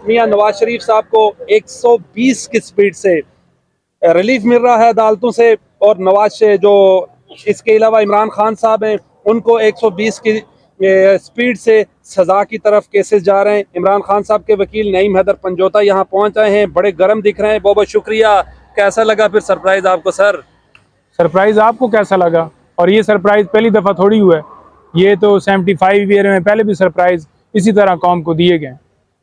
मियां नवाज शरीफ साहब को 120 की स्पीड से रिलीफ मिल रहा है अदालतों से, और नवाज से जो इसके अलावा इमरान खान साहब हैं उनको 120 की स्पीड से सजा की तरफ केसेस जा रहे हैं। इमरान खान साहब के वकील नईम हैदर पंजोता यहाँ पहुंच आए हैं, बड़े गर्म दिख रहे हैं। बहुत बहुत शुक्रिया। कैसा लगा फिर सरप्राइज आपको सर? सरप्राइज आपको कैसा लगा? और ये सरप्राइज पहली दफ़ा थोड़ी हुआ है, ये तो 75 ईयर में पहले भी सरप्राइज इसी तरह कौम को दिए गए।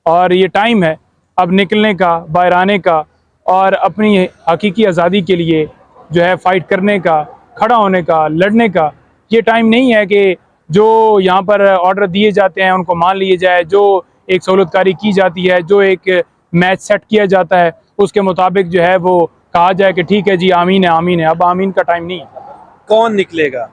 और ये टाइम है अब निकलने का, बाहर आने का और अपनी हकीकी आज़ादी के लिए जो है फ़ाइट करने का, खड़ा होने का, लड़ने का। ये टाइम नहीं है कि जो यहाँ पर ऑर्डर दिए जाते हैं उनको मान लिए जाए, जो एक सहूलतकारी की जाती है, जो एक मैच सेट किया जाता है उसके मुताबिक जो है वो कहा जाए कि ठीक है जी आमीन है, आमीन है। अब आमीन का टाइम नहीं है। कौन निकलेगा?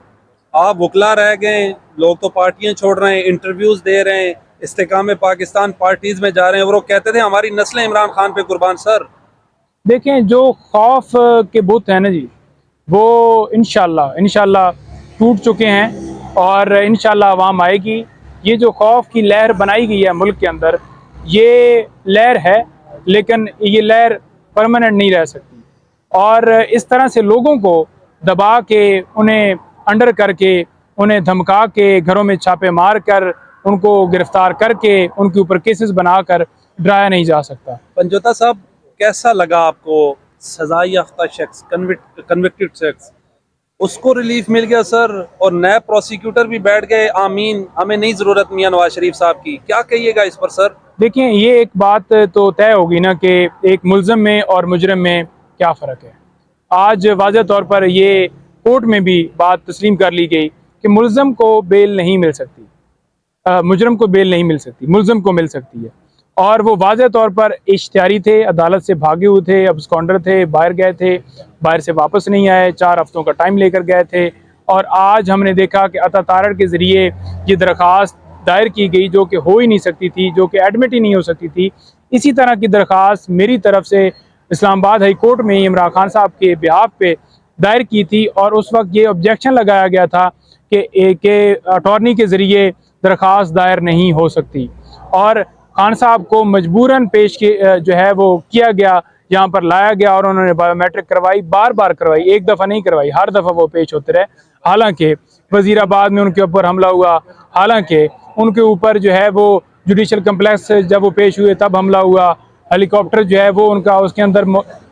आप वकला रह गए, लोग तो पार्टियां छोड़ रहे हैं, इंटरव्यूज दे रहे हैं, इस्तेकाम पाकिस्तान पार्टीज में जा रहे हैं, और वो कहते थे हमारी नस्लें इमरान खान पे कुर्बान। सर देखें, जो खौफ के बुत हैं ना जी, वो इंशाल्लाह टूट चुके हैं और इंशाल्लाह अवाम आएगी। ये जो खौफ की लहर बनाई गई है मुल्क के अंदर, ये लहर है, लेकिन ये लहर परमानेंट नहीं रह सकती। और इस तरह से लोगों को दबा के, उन्हें अंडर करके, उन्हें धमका के, घरों में छापे मार कर, उनको गिरफ्तार करके, उनके ऊपर केसेस बनाकर डराया नहीं जा सकता। पंजोता साहब, कैसा लगा आपको? सजा याफ्ता शख्स, कन्विक्टेड शख्स, उसको रिलीफ मिल गया सर, और नए प्रोसिक्यूटर भी बैठ गए। आमीन, हमें नहीं जरूरत मियां नवाज शरीफ साहब की। क्या कहिएगा इस पर सर? देखिए, ये एक बात तो तय होगी ना कि एक मुल्ज़म में और मुजरम में क्या फ़र्क है। आज वाज़ह तौर पर ये कोर्ट में भी बात तस्लीम कर ली गई कि मुल्ज़म को बेल नहीं मिल सकती, मुजरम को बेल नहीं मिल सकती, मुल्ज़म को मिल सकती है। और वो वाज़ह तौर पर इश्तिहारी थे, अदालत से भागे हुए थे, अब्सकॉन्डर थे, बाहर गए थे, बाहर से वापस नहीं आए, 4 हफ्तों का टाइम लेकर गए थे। और आज हमने देखा कि अता तारड़ के ज़रिए ये दरख्वास्त दायर की गई जो कि हो ही नहीं सकती थी, जो कि एडमिट ही नहीं हो सकती थी। इसी तरह की दरख्वास्त मेरी तरफ से इस्लामाबाद हाई कोर्ट में इमरान खान साहब के बिहाफ पे दायर की थी, और उस वक्त ये ऑब्जेक्शन लगाया गया था कि अटॉर्नी के ज़रिए दरख्वास्त दायर नहीं हो सकती। और खान साहब को मजबूरन पेश जो है वो किया गया, यहाँ पर लाया गया, और उन्होंने बायोमेट्रिक करवाई, बार बार करवाई, एक दफ़ा नहीं करवाई, हर दफ़ा वो पेश होते रहे। हालांकि वज़ीराबाद में उनके ऊपर हमला हुआ, हालांकि उनके ऊपर जो है वो जुडिशल कम्प्लेक्स जब वो पेश हुए तब हमला हुआ, हेलीकॉप्टर जो है वो उनका, उसके अंदर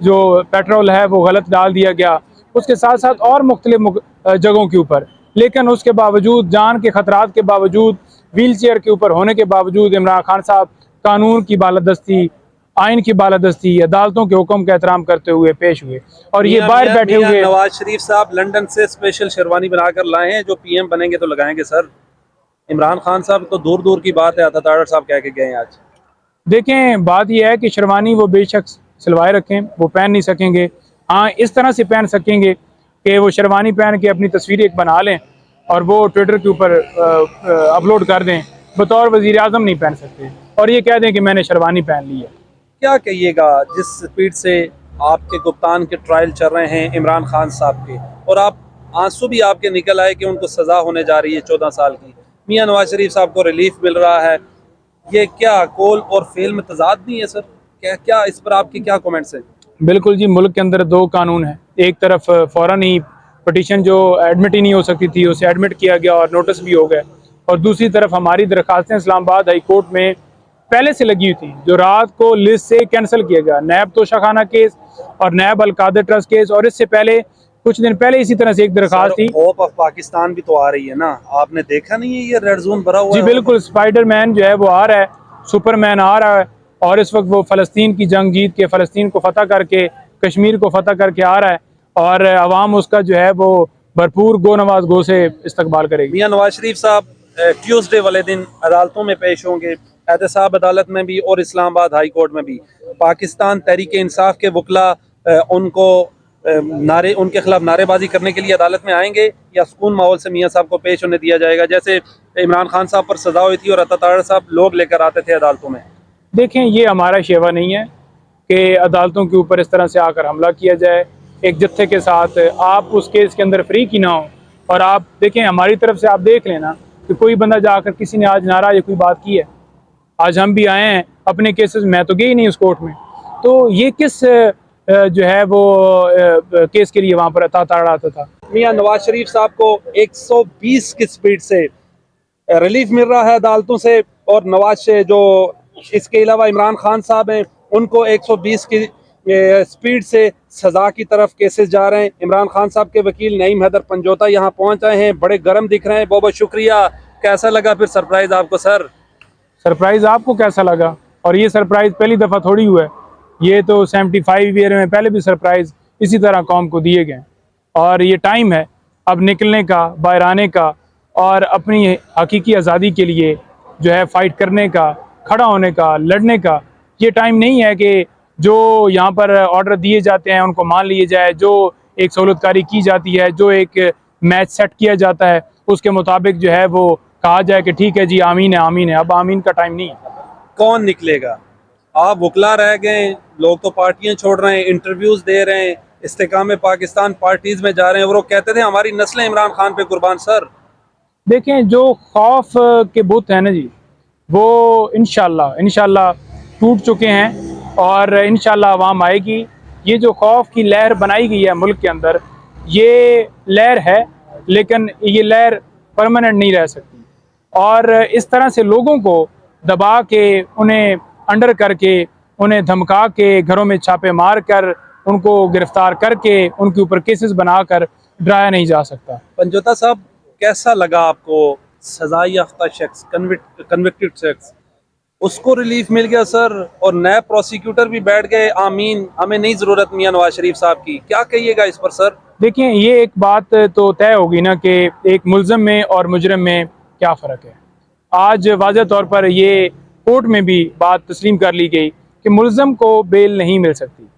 जो पेट्रोल है वो गलत डाल दिया गया, उसके साथ साथ और मुख्तलिफ जगहों के ऊपर। लेकिन उसके बावजूद, जान के ख़तरात के बावजूद, व्हील चेयर के ऊपर होने के बावजूद, इमरान खान साहब कानून की बालादस्ती, आइन की बालादस्ती, अदालतों के हुक्म का एहतराम करते हुए पेश हुए। और ये बाहर बैठे हुए नवाज शरीफ साहब लंदन से स्पेशल शेरवानी बनाकर लाए हैं, जो पीएम बनेंगे तो लगाएंगे सर। इमरान खान साहब तो दूर दूर की बात है, अता तारड़ साहब कह के गए आज। देखें, बात यह है कि शेरवानी वो बेशक सिलवाए रखें, वो पहन नहीं सकेंगे। हाँ, इस तरह से पहन सकेंगे कि वो शेरवानी पहन के अपनी तस्वीर एक बना लें और वो ट्विटर के ऊपर अपलोड कर दें। बतौर वज़ीर आज़म नहीं पहन सकते और ये कह दें कि मैंने शेरवानी पहन ली है। क्या कहिएगा जिस स्पीड से आपके गुप्तान के ट्रायल चल रहे हैं इमरान खान साहब के, और आप आंसू भी आपके निकल आए कि उनको सज़ा होने जा रही है 14 साल की, मियां नवाज शरीफ साहब को रिलीफ मिल रहा है, ये क्या कौल और फेल में तजाद नहीं है सर? क्या इस पर आपके क्या कमेंट्स हैं? बिल्कुल जी, मुल्क के अंदर 2 कानून हैं। एक तरफ फ़ौरन ही पटिशन जो एडमिट ही नहीं हो सकती थी उसे एडमिट किया गया और नोटिस भी हो गए, और दूसरी तरफ हमारी दरख्वास्तें इस्लामाबाद हाई कोर्ट में पहले से लगी हुई थी, जो रात को लिस्ट से कैंसिल किया गया। नैब तोशाखाना केस और नैब अलकादर ट्रस्ट केस, और इससे पहले कुछ दिन पहले इसी तरह से एक दरख्वास्त थी। होप ऑफ पाकिस्तान भी तो आ रही है ना, आपने देखा नहीं है ये रेड जोन भरा हुआ जी है? बिल्कुल, स्पाइडरमैन जो है वो आ रहा है, सुपरमैन आ रहा है, और इस वक्त वो फ़लस्तीन की जंग जीत के, फ़लस्तीन को फ़तह करके, कश्मीर को फ़तह करके आ रहा है, और अवाम उसका जो है वो भरपूर गो नवाज गो से इस्तकबाल करेगी। मियां नवाज शरीफ साहब ट्यूसडे वाले दिन अदालतों में पेश होंगे, एहतसाब अदालत में भी और इस्लामाबाद हाई कोर्ट में भी। पाकिस्तान तहरीक इंसाफ के वकला उनको उनके खिलाफ नारेबाजी करने के लिए अदालत में आएंगे, या सुकून माहौल से मियां साहब को पेश होने दिया जाएगा जैसे इमरान खान साहब पर सजा हुई थी और अता तारड़ साहब लोग लेकर आते थे अदालतों में? देखें, ये हमारा शेवा नहीं है कि अदालतों के ऊपर इस तरह से आकर हमला किया जाए एक जत्थे के साथ। आप उस केस के अंदर फ्री की ना हो, और आप देखें हमारी तरफ से आप देख लेना कि कोई बंदा जाकर किसी ने आज नाराज कोई बात की है? आज हम भी आए हैं अपने केसेस, मैं तो गई नहीं उस कोर्ट में, तो ये किस जो है वो केस के लिए वहाँ पर ताड़ा आता था। मियां नवाज शरीफ साहब को 120 की स्पीड से रिलीफ मिल रहा है अदालतों से, और नवाज से जो इसके अलावा इमरान खान साहब हैं उनको 120 की स्पीड से सज़ा की तरफ केसेस जा रहे हैं। इमरान खान साहब के वकील नईम हैदर पंजोता यहाँ पहुँच आए हैं, बड़े गर्म दिख रहे हैं। बहुत बहुत शुक्रिया। कैसा लगा फिर सरप्राइज़ आपको सर? सरप्राइज़ आपको कैसा लगा? और ये सरप्राइज़ पहली दफ़ा थोड़ी हुआ है, ये तो 75 ईयर में पहले भी सरप्राइज़ इसी तरह कौम को दिए गए। और ये टाइम है अब निकलने का, बाहर आने का और अपनी हकीकी आज़ादी के लिए जो है फ़ाइट करने का, खड़ा होने का, लड़ने का। ये टाइम नहीं है कि जो यहाँ पर ऑर्डर दिए जाते हैं उनको मान लिए जाए, जो एक सहूलतकारी की जाती है, जो एक मैच सेट किया जाता है उसके मुताबिक जो है वो कहा जाए कि ठीक है जी आमीन है, आमीन है। अब आमीन का टाइम नहीं है। कौन निकलेगा? आप वकला रह गए, लोग तो पार्टियां छोड़ रहे हैं, इंटरव्यूज दे रहे हैं, इस्तेकाम पाकिस्तान पार्टीज में जा रहे हैं, और वो कहते थे हमारी नस्लें इमरान खान पे कुर्बान। सर देखें, जो खौफ के बुत हैं ना जी, वो इंशाल्लाह टूट चुके हैं और इंशाल्लाह अवाम आएगी। ये जो खौफ की लहर बनाई गई है मुल्क के अंदर, ये लहर है लेकिन ये लहर परमानेंट नहीं रह सकती। और इस तरह से लोगों को दबा के, उन्हें अंडर करके, उन्हें धमका के, घरों में छापे मार कर, उनको गिरफ्तार करके, उनके ऊपर केसेस बनाकर डराया नहीं जा सकता। पंजोता साहब, कैसा लगा आपको? सजा याफ्ता शख्स, कन्विक्टेड शख्स, उसको रिलीफ मिल गया सर, और नए प्रोसिक्यूटर भी बैठ गए। आमीन, हमें नहीं ज़रूरत मियां नवाज शरीफ साहब की। क्या कहिएगा इस पर सर? देखिए, ये एक बात तो तय होगी ना कि एक मुल्ज़म में और मुजरम में क्या फ़र्क है। आज वाज़ेह तौर पर ये कोर्ट में भी बात तस्लीम कर ली गई कि मुल्ज़म को बेल नहीं मिल सकती,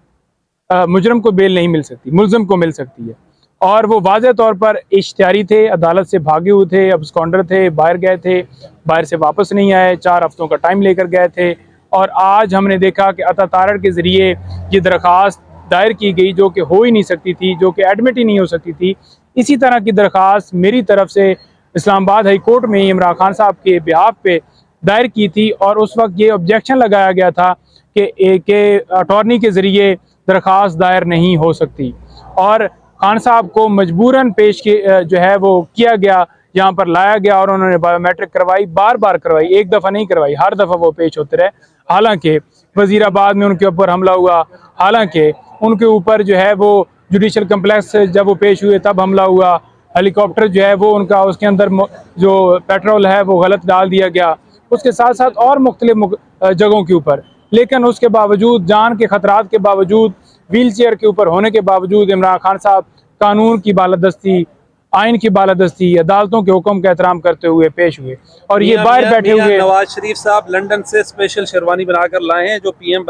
मुजरम को बेल नहीं मिल सकती, मुल्ज़म को मिल सकती है। और वो वाज़ेह तौर पर इश्तिहारी थे, अदालत से भागे हुए थे, अब्सकॉन्डर थे, बाहर गए थे, बाहर से वापस नहीं आए, 4 हफ्तों का टाइम लेकर गए थे। और आज हमने देखा कि अता तारड़ के ज़रिए ये दरख्वास्त दायर की गई जो कि हो ही नहीं सकती थी, जो कि एडमिट ही नहीं हो सकती थी। इसी तरह की दरख्वास्त मेरी तरफ से इस्लामाबाद हाई कोर्ट में इमरान खान साहब के बिहाफ पे दायर की थी, और उस वक्त ये ऑब्जेक्शन लगाया गया था कि अटॉर्नी के ज़रिए दरख्वास्त दायर नहीं हो सकती। और खान साहब को मजबूरन पेश जो है वो किया गया, यहाँ पर लाया गया और उन्होंने बायोमेट्रिक करवाई, बार बार करवाई, एक दफ़ा नहीं करवाई, हर दफ़ा वो पेश होते रहे। हालांकि वज़ीराबाद में उनके ऊपर हमला हुआ, हालांकि उनके ऊपर जो है वो जुडिशल कम्प्लेक्स जब वो पेश हुए तब हमला हुआ, हेलीकॉप्टर जो है वो उनका, उसके अंदर जो पेट्रोल है वो गलत डाल दिया गया, उसके साथ साथ और मुख्तलिफ जगहों के ऊपर। लेकिन उसके बावजूद, जान के ख़तरात के बावजूद, व्हील चेयर के ऊपर होने के बावजूद इमरान खान साहब कानून की बालादस्ती, आइन की बालादस्ती, अदालतों के हुक्म का एहतराम करते हुए पेश हुए। और ये बाहर बैठे हुए नवाज शरीफ साहब लंदन से स्पेशल शेरवानी बनाकर लाए हैं जो PM